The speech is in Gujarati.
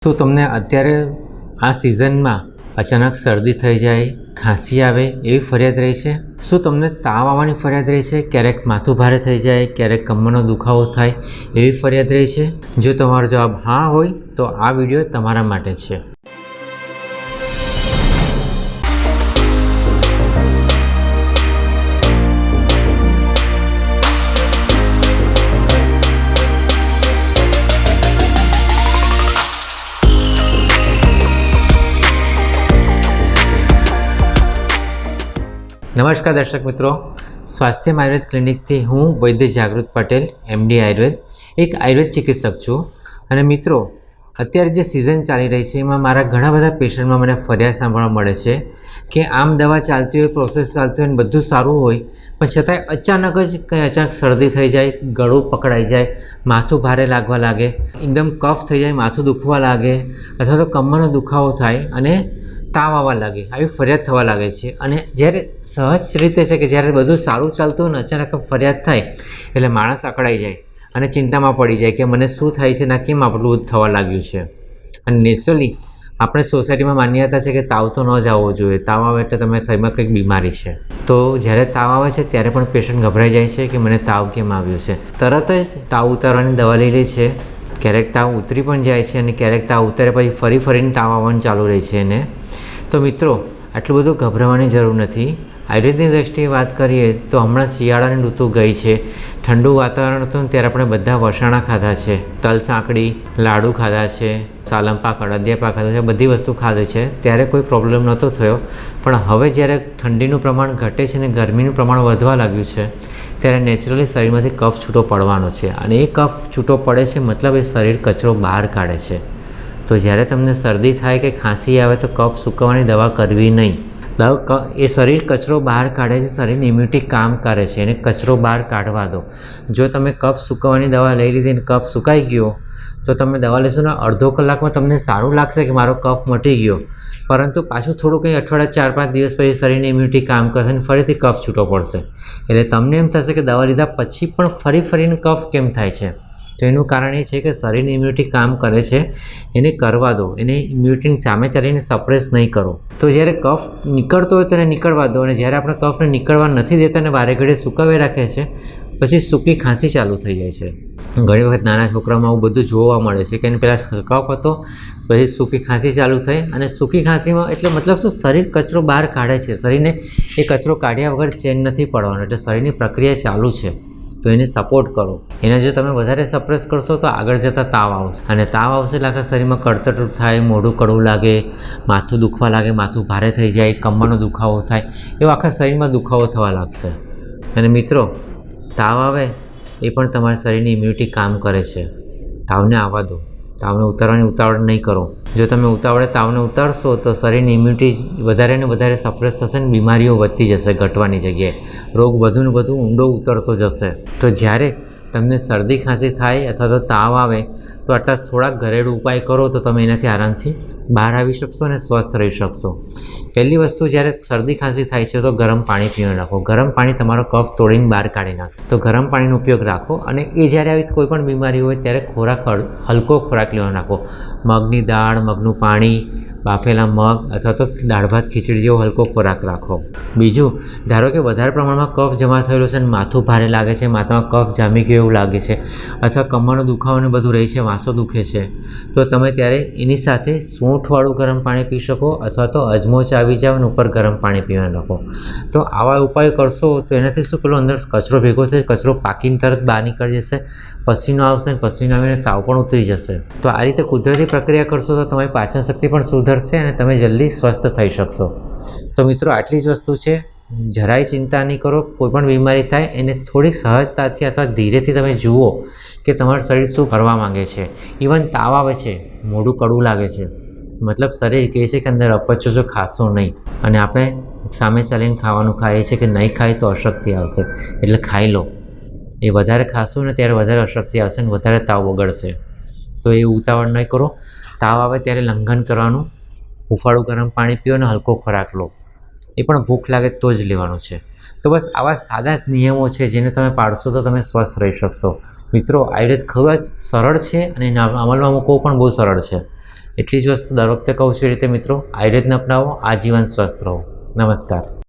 શું તમને અત્યારે આ સિઝનમાં અચાનક શરદી થઈ જાય, ખાંસી આવે એવી ફરિયાદ રહી છે? શું તમને તાવ આવવાની ફરિયાદ રહી છે? ક્યારેક માથું ભારે થઈ જાય, ક્યારેક કમરનો દુખાવો થાય એવી ફરિયાદ રહી છે? જો તમારો જવાબ હા હોય તો આ વિડીયો તમારા માટે છે. નમસ્કાર દર્શક મિત્રો, સ્વાસ્થ્ય આયુર્વેદ ક્લિનિકથી હું વૈદ્ય જાગૃત પટેલ, MD આયુર્વેદ, એક આયુર્વેદ ચિકિત્સક છું. અને મિત્રો, અત્યારે જે સિઝન ચાલી રહી છે એમાં મારા ઘણા બધા પેશન્ટમાં મને ફરિયાદ સાંભળવા મળે છે કે આમ દવા ચાલતી હોય, પ્રોસેસ ચાલતી હોય, બધું સારું હોય, પણ છતાંય અચાનક શરદી થઈ જાય, ગળું પકડાઈ જાય, માથું ભારે લાગવા લાગે, એકદમ કફ થઈ જાય, માથું દુખવા લાગે, અથવા તો કમરનો દુખાવો થાય અને તાવ આવવા લાગે, આવી ફરિયાદ થવા લાગે છે. અને જ્યારે સહજ રીતે છે કે જ્યારે બધું સારું ચાલતું હોય ને અચાનક ફરિયાદ થાય એટલે માણસ અકળાઈ જાય અને ચિંતામાં પડી જાય કે મને શું થાય છે ને કેમ આટલું થવા લાગ્યું છે. અને નેચરલી આપણે સોસાયટીમાં માન્યતા છે કે તાવ તો ન જ આવવો જોઈએ, તાવ આવે એટલે તમે થઈમાં કંઈક બીમારી છે. તો જ્યારે તાવ આવે છે ત્યારે પણ પેશન્ટ ગભરાઈ જાય છે કે મને તાવ કેમ આવ્યો છે. તરત જ તાવ ઉતારવાની દવા લઈ લે છે. ક્યારેક તાવ ઉતરી પણ જાય છે અને ક્યારેક તાવ ઉતરે પછી ફરીને તાવ આવવાનું ચાલુ રહે છે એને. તો મિત્રો, આટલું બધું ગભરાવાની જરૂર નથી. આયુર્વેદની દ્રષ્ટિએ વાત કરીએ તો હમણાં શિયાળાની ઋતુ ગઈ છે, ઠંડુ વાતાવરણ હતું ત્યારે આપણે બધા વસાણા ખાધા છે, તલ સાંકળી, લાડુ ખાધા છે, સાલમ પાક, અડદિયા પાક ખાધા છે, બધી વસ્તુ ખાધી છે, ત્યારે કોઈ પ્રોબ્લેમ નહોતો થયો. પણ હવે જ્યારે ઠંડીનું પ્રમાણ ઘટે છે અને ગરમીનું પ્રમાણ વધવા લાગ્યું છે ત્યારે નેચરલી શરીરમાંથી કફ છૂટો પડવાનો છે. અને એ કફ છૂટો પડે છે મતલબ એ શરીર કચરો બહાર કાઢે છે. તો જ્યારે તમને શરદી થાય કે ખાંસી આવે તો કફ સૂકવવાની દવા કરવી નહીં. એ શરીર કચરો બહાર કાઢે છે, શરીરની ઇમ્યુનિટી કામ કરે છે, એને કચરો બહાર કાઢવા દો. જો તમે કફ સૂકવવાની દવા લઈ લીધી અને કફ સુકાઈ ગયો તો તમે દવા લેશો ને અડધો કલાકમાં તમને સારું લાગશે કે મારો કફ મટી ગયો, પરંતુ પાછું થોડું કંઈ અઠવાડિયા 4-5 દિવસ પછી શરીરની ઇમ્યુનિટી કામ કરશે અને ફરીથી કફ છૂટો પડશે. એટલે તમને એમ થશે કે દવા લીધા પછી પણ ફરીને કફ કેમ થાય છે? તો એનું કારણ એ છે કે શરીરની ઇમ્યુનિટી કામ કરે છે, એને કરવા દો, એને ઇમ્યુનિટીની સામે ચાલીને સપ્રેસ નહીં કરો. તો જ્યારે કફ નીકળતો હોય તેને નીકળવા દો, અને જ્યારે આપણે કફને નીકળવા નથી દેતા અને વારે ઘડીએ સૂકવી રાખે છે પછી સૂકી ખાંસી ચાલુ થઈ જાય છે. ઘણી વખત નાના છોકરાઓમાં આવું બધું જોવા મળે છે કે એને પહેલાં કફ હતો પછી સૂકી ખાંસી ચાલુ થઈ. અને સૂકી ખાંસીમાં એટલે મતલબ શું, શરીર કચરો બહાર કાઢે છે, શરીરને એ કચરો કાઢ્યા વગર ચેન નથી પડવાનો, એટલે શરીરની પ્રક્રિયા ચાલુ છે. તો એને સપોર્ટ કરો. એને જો તમે વધારે સપ્રેસ કરશો તો આગળ જતાં તાવ આવશે, અને તાવ આવશે એટલે આખા શરીરમાં કળતરટ થાય, મોઢું કડવું લાગે, માથું દુખવા લાગે, માથું ભારે થઈ જાય, કમરનો દુખાવો થાય, એવો આખા શરીરમાં દુખાવો થવા લાગશે. અને મિત્રો, તાવ આવે એ પણ તમારા શરીરની ઇમ્યુનિટી કામ કરે છે. તાવને આવવા દો, તાવને ઉતારવાની ઉતાવળ નહીં કરો. જો તમે ઉતાવળે તાવને ઉતારશો તો શરીરની ઇમ્યુનિટી વધારે ને વધારે સપ્રેસ થશે ને બીમારીઓ વધતી જશે ઘટવાની જગ્યાએ. રોગ વધુ ને વધુ ઊંડો ઉતરતો જશે. તો જ્યારે તમને શરદી ખાંસી થાય અથવા તો તાવ આવે તો આટલા થોડાક ઘરેલું ઉપાય કરો તો તમે એનાથી આરામથી બહાર આવી શકશો અને સ્વસ્થ રહી શકશો. પહેલી વસ્તુ, જ્યારે શરદી ખાંસી થાય છે તો ગરમ પાણી પીવાનું રાખો. ગરમ પાણી તમારો કફ તોડીને બહાર કાઢી નાખશે. તો ગરમ પાણીનો ઉપયોગ રાખો. અને એ જ્યારે આવી કોઈ પણ બીમારી હોય ત્યારે હલકો ખોરાક લેવાનો રાખો. મગની દાળ, મગનું પાણી, બાફેલા મગ અથવા તો દાળ ભાત ખીચડી જેવો હલકો ખોરાક રાખો. બીજું, ધારો કે વધારે પ્રમાણમાં કફ જમા થયેલો છે અને માથું ભારે લાગે છે, માથામાં કફ જામી ગયો એવું લાગે છે, અથવા કમરનો દુખાવો ને બધું રહે છે, વાંસો દુખે છે, તો તમે ત્યારે એની સાથે સૂંઠવાળું ગરમ પાણી પી શકો, અથવા તો અજમો ચાવી જાવ અને ઉપર ગરમ પાણી પીવાનું રાખો. તો આવા ઉપાય કરશો તો એનાથી શું, પેલો અંદર કચરો ભેગો થશે, કચરો પાકીને તરત બહાર નીકળી જશે, પસીનો આવશે, પસીનો આવીને તાવ પણ ઉતરી જશે. તો આ રીતે કુદરતી પ્રક્રિયા કરશો તો તમારી પાચન શક્તિ પણ સુધરશે અને તમે જલ્દી સ્વસ્થ થઈ શકશો. તો મિત્રો, આટલી જ વસ્તુ છે. જરાય ચિંતા નહીં કરો. કોઈ પણ બીમારી થાય એને થોડીક સહજતાથી અથવા ધીરેથી તમે જુઓ કે તમારું શરીર શું કરવા માંગે છે. ઇવન તાવ આવે છે, મોઢું કડવું લાગે છે, મતલબ શરીર કહે છે કે અંદર અપચો જો ખાશો નહીં, અને આપણે સામે ચાલીને ખાવાનું ખાઈએ છીએ કે નહીં ખાય તો અશક્તિ આવશે, એટલે ખાઈ લો. એ વધારે ખાશો ને ત્યારે વધારે અશક્તિ આવશે ને વધારે તાવ વગડશે. તો એ ઉતાવળ નહીં કરો. તાવ આવે ત્યારે લંઘન કરવાનું, હુંફાળું ગરમ પાણી પીઓ અને હલકો ખોરાક લો. એ પણ ભૂખ લાગે તો જ લેવાનું છે. તો બસ આવા સાદા નિયમો છે જેને તમે પાળશો તો તમે સ્વસ્થ રહી શકશો. મિત્રો, આયુર્વેદ ખૂબ જ સરળ છે અને અમલમાં મૂકવો પણ બહુ સરળ છે. એટલી જ વસ્તુ દર વખતે કહું છું એ રીતે મિત્રો આયુર્વેદને અપનાવો, આજીવન સ્વસ્થ રહો. નમસ્કાર.